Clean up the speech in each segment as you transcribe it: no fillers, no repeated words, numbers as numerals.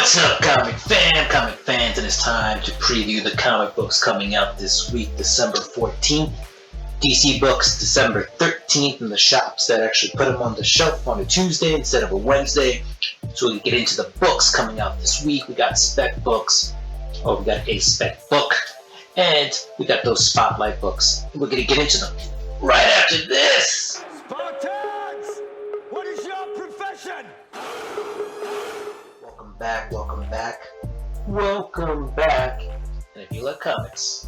What's up, comic fans, and it's time to preview the comic books coming out this week, December 14th. DC books, December 13th, in the shops that actually put them on the shelf on a Tuesday instead of a Wednesday. So we get into the books coming out this week. We got spec books, we got a spec book, and we got those spotlight books. We're going to get into them right after this. Spartans! What is your profession? Welcome back. And if you like comics,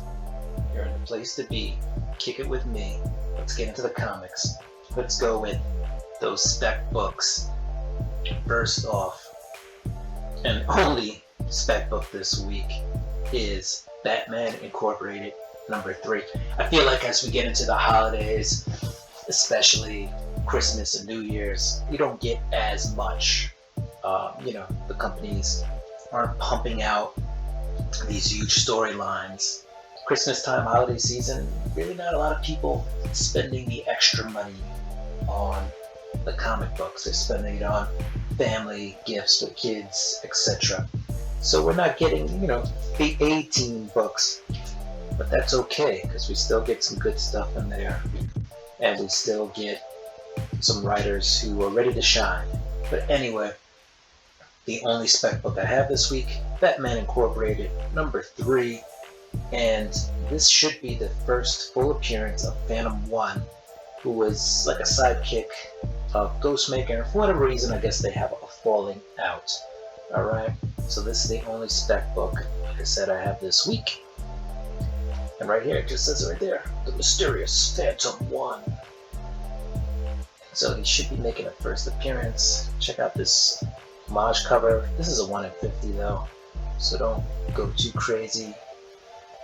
you're in the place to be. Kick it with me. Let's get into the comics. Let's go with those spec books. First off, and only spec book this week is Batman Incorporated #3. I feel like as we get into the holidays, especially Christmas and New Year's, you don't get as much. The companies aren't pumping out these huge storylines. Christmas time, holiday season, really not a lot of people spending the extra money on the comic books. They're spending it on family gifts for kids, etc. So we're not getting, the A-team books, but that's okay because we still get some good stuff in there, and we still get some writers who are ready to shine. But anyway, the only spec book I have this week, Batman Incorporated #3, and this should be the first full appearance of Phantom 1, who was like a sidekick of Ghostmaker, and for whatever reason I guess they have a falling out. Alright, so this is the only spec book, like I said, I have this week. And right here, it just says it right there, the mysterious Phantom 1. So he should be making a first appearance. Check out this homage cover. This is a 1 in 50 though, so don't go too crazy.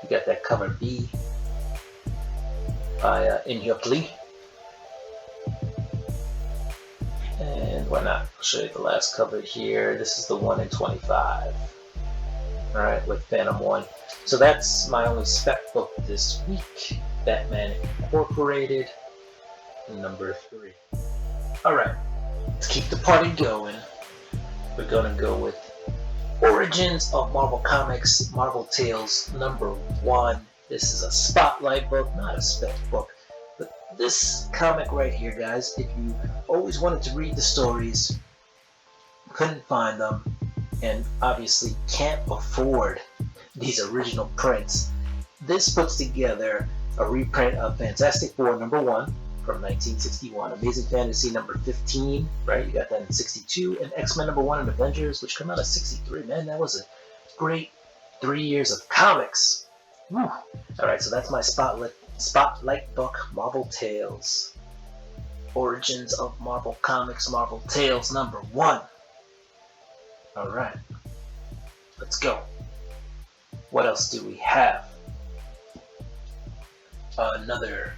You got that cover B by Lee. And why not? I'll show you the last cover here. This is the 1 in 25. Alright, with Phantom 1. So that's my only spec book this week. Batman Incorporated #3. Alright, let's keep the party going. We're gonna go with Origins of Marvel Comics, Marvel Tales #1. This is a spotlight book, not a spec book. But this comic right here, guys, if you always wanted to read the stories, couldn't find them, and obviously can't afford these original prints, this puts together a reprint of Fantastic Four #1 from 1961, Amazing Fantasy #15, right? You got that in 62, and X-Men #1 and Avengers, which come out in 63. Man, that was a great 3 years of comics. Whew. Alright, so that's my spotlight book, Marvel Tales. Origins of Marvel Comics, Marvel Tales #1. Alright, let's go. What else do we have? Another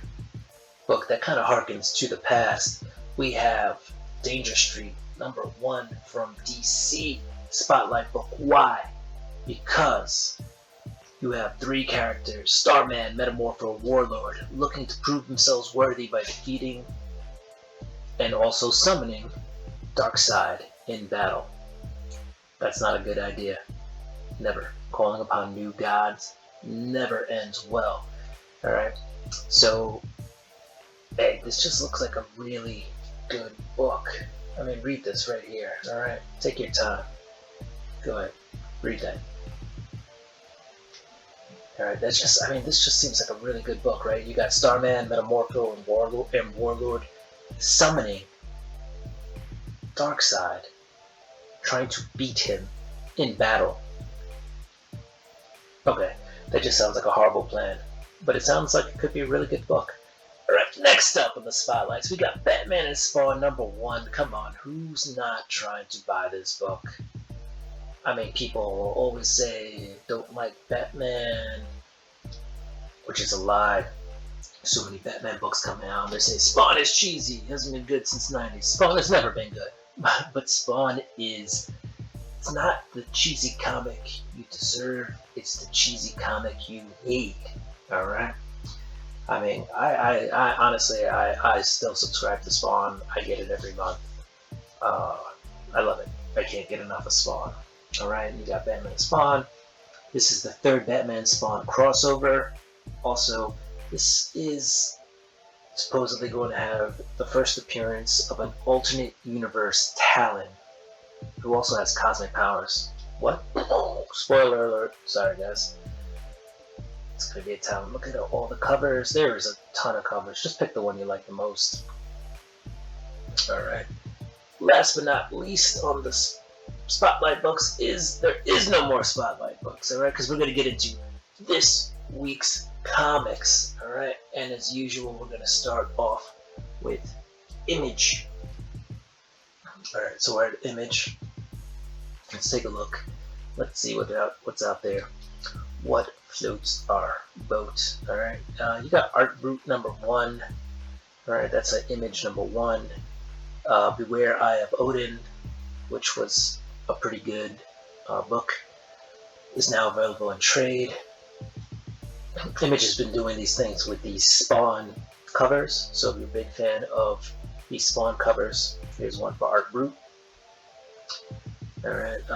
book that kind of harkens to the past. We have Danger Street #1 from DC. Spotlight book. Why? Because you have 3 characters, Starman, Metamorpho, Warlord, looking to prove themselves worthy by defeating and also summoning Darkseid in battle. That's not a good idea. Never. Calling upon new gods never ends well. Alright? So, hey, this just looks like a really good book. I mean, read this right here, alright? Take your time. Go ahead, read that. Alright, this just seems like a really good book, right? You got Starman, Metamorpho, and Warlord summoning Darkseid, trying to beat him in battle. Okay, that just sounds like a horrible plan, but it sounds like it could be a really good book. Alright, next up in the spotlights, we got Batman and Spawn #1. Come on, who's not trying to buy this book? I mean, people always say, don't like Batman, which is a lie. So many Batman books coming out, and they say, Spawn is cheesy, hasn't been good since the 90s. Spawn has never been good, but Spawn is, it's not the cheesy comic you deserve, it's the cheesy comic you need, alright? I mean, I honestly, I still subscribe to Spawn. I get it every month. I love it. I can't get enough of Spawn. Alright, and you got Batman Spawn. This is the third Batman Spawn crossover. Also, this is supposedly going to have the first appearance of an alternate universe Talon, who also has cosmic powers. What? Spoiler alert. Sorry, guys. It's going to be a Talon. Look at all the covers. There is a ton of covers. Just pick the one you like the most. Alright. Last but not least on the Spotlight books there is no more Spotlight books, alright? Because we're going to get into this week's comics, alright? And as usual, we're going to start off with Image. Alright, so we're at Image. Let's take a look. Let's see what's out there. What floats our boat, alright? You got Art Brute number 1. Alright, that's an Image number 1. Beware Eye of Odin, which was a pretty good book, is now available in trade. Image has been doing these things with these Spawn covers, so if you're a big fan of these Spawn covers, here's one for Art Brute. Alright,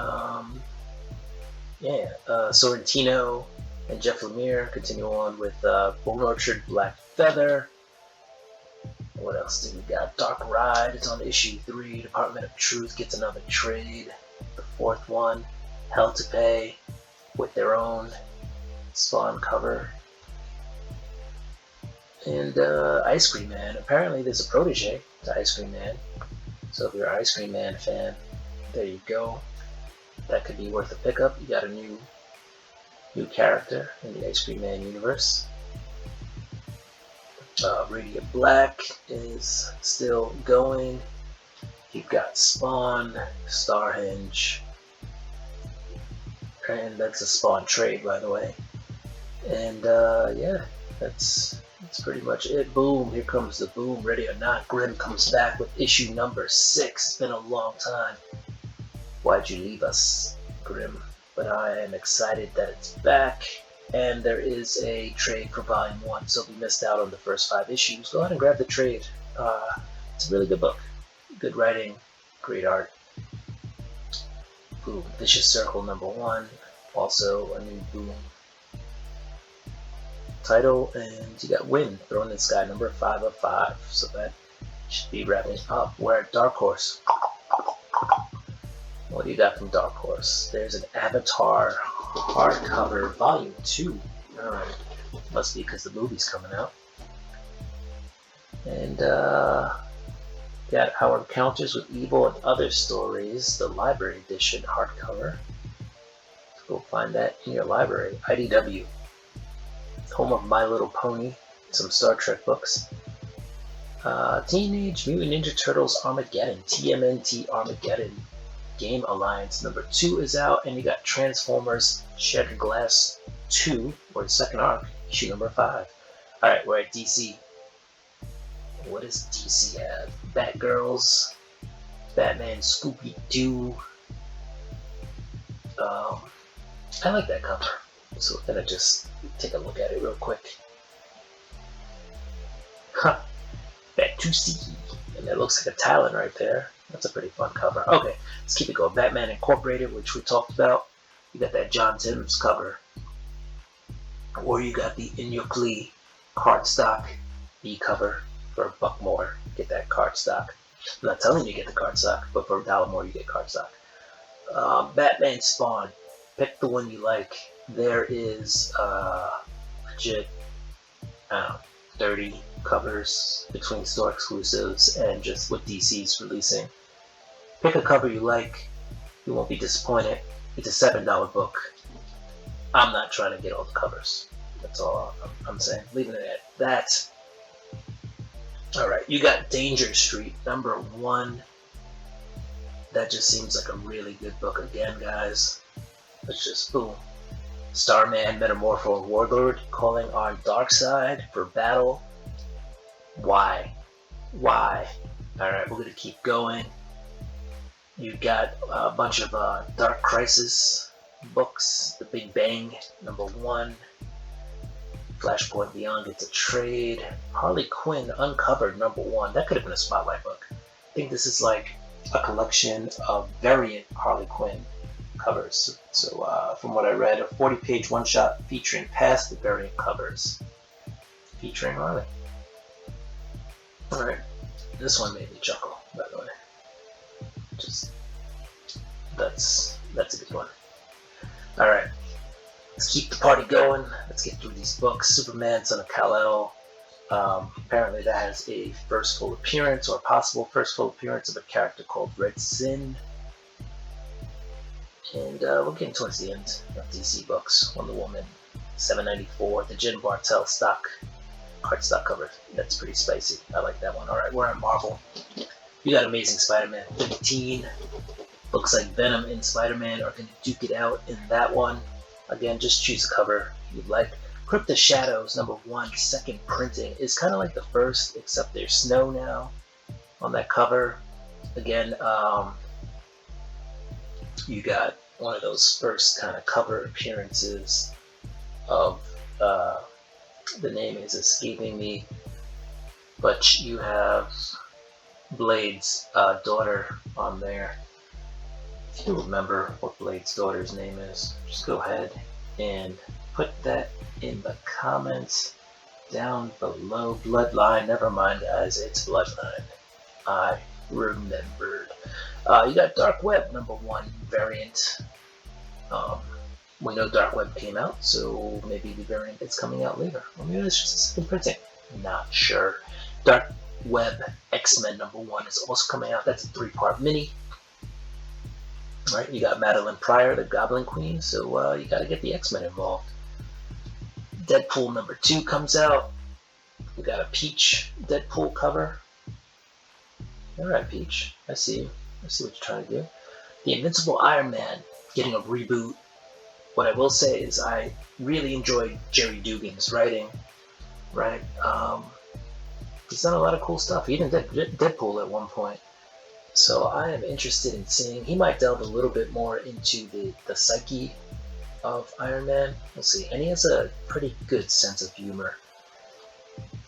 Sorrentino and Jeff Lemire continue on with Bone Orchard Black Feather. What else do we got? Dark Ride, it's on issue 3. Department of Truth gets another trade. The 4th one, Hell to Pay, with their own Spawn cover. And Ice Cream Man. Apparently there's a protege to Ice Cream Man. So if you're an Ice Cream Man fan, there you go. That could be worth a pickup. You got a new character in the Ice Cream Man universe. Radiant Black is still going. You've got Spawn, Starhenge, and that's a Spawn trade, by the way. And yeah, that's pretty much it. Boom! Here comes the boom. Ready or not, Grimm comes back with issue number 6. It's been a long time. Why'd you leave us, Grimm? But I am excited that it's back. And there is a trade for Volume 1, so if you missed out on the first 5 issues, go ahead and grab the trade. It's a really good book. Good writing, great art. Boom, Vicious Circle number 1, also a new Boom title, and you got Wind, Throne in the Sky number 5 of 5, so that should be wrapping up. We're at Dark Horse. What do you got from Dark Horse? There's an Avatar hardcover, Volume 2. Alright, must be because the movie's coming out. And got Our Encounters with Evil and Other Stories, the Library Edition hardcover. Go find that in your library. IDW, home of My Little Pony, some Star Trek books. Teenage Mutant Ninja Turtles Armageddon, TMNT Armageddon. Game Alliance number 2 is out, and you got Transformers Shattered Glass 2, or the second arc, issue number 5. Alright, we're at DC. What does DC have? Batgirls, Batman, Scooby-Doo. I like that cover, so we're gonna just take a look at it real quick. Huh, Bat2C, and that looks like a Talon right there. That's a pretty fun cover. Okay, let's keep it going. Batman Incorporated, which we talked about. You got that John Timms cover. Or you got the In Your Plea cardstock B cover for $1 more. Get that cardstock. I'm not telling you to get the cardstock, but for $1 more you get cardstock. Batman Spawn. Pick the one you like. There is legit, 30 covers between store exclusives and just what DC's releasing. Pick a cover you like. You won't be disappointed. It's a $7 book. I'm not trying to get all the covers. That's all I'm saying. Leaving it at that. Alright, you got Danger Street, number 1. That just seems like a really good book again, guys. Let's just boom. Starman, Metamorpho, Warlord calling on Darkseid for battle. Why? Alright, we're gonna keep going. You've got a bunch of Dark Crisis books. The Big Bang, number 1. Flashpoint Beyond gets a trade. Harley Quinn Uncovered, number 1. That could have been a Spotlight book. I think this is like a collection of variant Harley Quinn covers. So from what I read, a 40-page one-shot featuring past the variant covers, featuring Riley. All right, this one made me chuckle, by the way. Just that's a good one. All right, let's keep the party going. Let's get through these books. Superman, Son of Kal-El. Apparently that has a first full appearance, or possible first full appearance, of a character called Red Sin. And we're getting towards the end of DC books. Wonder Woman, 794, the Jen Bartel cardstock cover. That's pretty spicy. I like that one. All right, we're on Marvel. You got Amazing Spider-Man 15. Looks like Venom and Spider-Man are going to duke it out in that one. Again, just choose a cover you'd like. Crypt of Shadows #1, second printing, is kind of like the first, except there's snow now on that cover. Again, you got one of those first kind of cover appearances of, the name is escaping me, but you have Blade's daughter on there. If you remember what Blade's daughter's name is, just go ahead and put that in the comments down below. Bloodline, never mind guys, it's Bloodline. I remembered. You got Dark Web #1 variant. We know Dark Web came out, so maybe the variant that's coming out later. Or maybe it's just a second printing. Not sure. Dark Web X-Men #1 is also coming out. That's a 3-part mini. Right, you got Madeline Pryor, the Goblin Queen, so you got to get the X-Men involved. Deadpool #2 comes out. We got a Peach Deadpool cover. Alright, Peach, I see you. I see what you're trying to do. The Invincible Iron Man getting a reboot. What I will say is I really enjoyed Jerry Dugan's writing. Right? He's done a lot of cool stuff. He even did Deadpool at one point. So I am interested in seeing, he might delve a little bit more into the psyche of Iron Man. We'll see. And he has a pretty good sense of humor.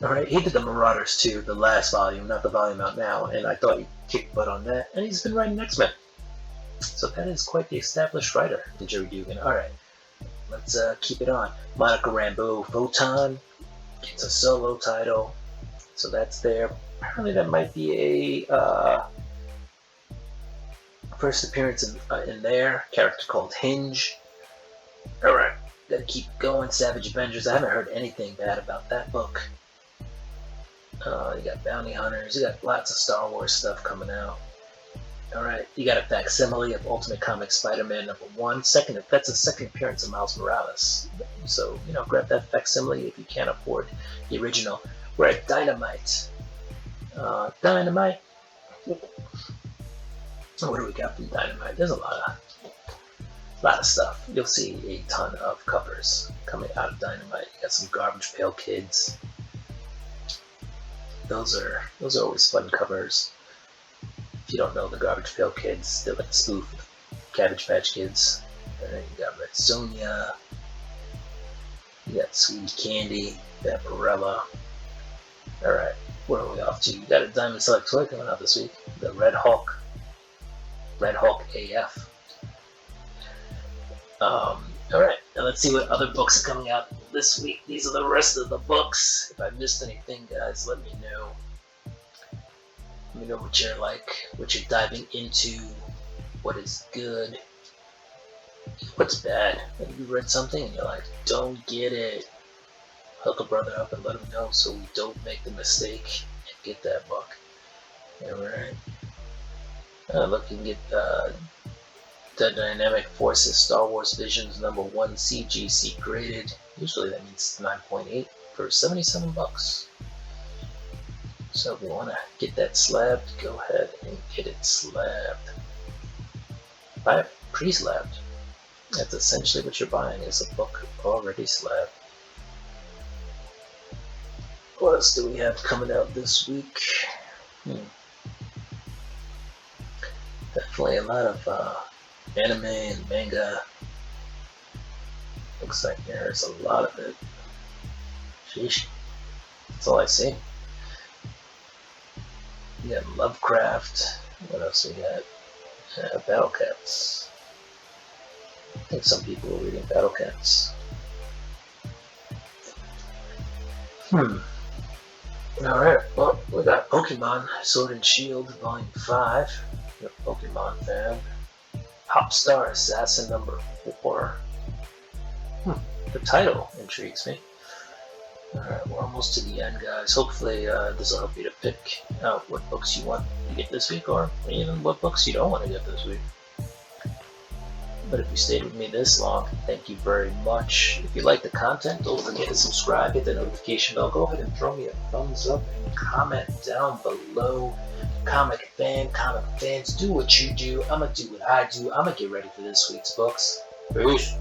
Alright, he did the Marauders too, the last volume, not the volume out now, and I thought he kicked butt on that. And he's been writing X-Men. So that is quite the established writer, the Jerry Dugan. Alright, let's keep it on. Monica Rambeau, Photon, gets a solo title. So that's there. Apparently that might be a first appearance in there. Character called Hinge. Alright, gotta keep going. Savage Avengers. I haven't heard anything bad about that book. You got Bounty Hunters. You got lots of Star Wars stuff coming out. Alright, you got a facsimile of Ultimate Comics Spider-Man #1. That's a second appearance of Miles Morales. So, grab that facsimile if you can't afford the original. We're at Dynamite. Dynamite. What do we got from Dynamite? There's a lot of stuff. You'll see a ton of covers coming out of Dynamite. You got some Garbage Pail Kids. Those are always fun covers. If you don't know the Garbage Pail Kids, they're like a spoof of Cabbage Patch Kids. And then you got Red Sonja. You got Sweet Candy, Vaporella. Alright, where are we off to? You got a Diamond Select toy coming out this week. The Red Hulk AF. Alright, now let's see what other books are coming out this week. These are the rest of the books. If I missed anything, guys, let me know. Let me know what you're like, what you're diving into, what is good, what's bad. Maybe you read something and you're like, don't get it. Hook a brother up and let him know so we don't make the mistake and get that book. Alright. Look, you can get the Dynamic Forces Star Wars Visions #1 CGC graded. Usually that means 9.8 for $77. So if you want to get that slabbed, go ahead and get it slabbed. Buy it pre-slabbed. That's essentially what you're buying, is a book already slabbed. What else do we have coming out this week? Definitely a lot of anime and manga. Looks like there's a lot of it. Sheesh. That's all I see. We got Lovecraft. What else we got? Battle Cats. think some people are reading Battle Cats. Alright, well, we got Pokemon Sword and Shield Volume 5. You're a Pokemon fan. Popstar Assassin number 4. The title intrigues me. Alright, we're almost to the end, guys. Hopefully this will help you to pick out what books you want to get this week, or even what books you don't want to get this week. But if you stayed with me this long, thank you very much. If you like the content, don't forget to subscribe, hit the notification bell, go ahead and throw me a thumbs up and comment down below. Comic fans, do what you do. I'm gonna do what I do. I'm gonna get ready for this week's books. Peace.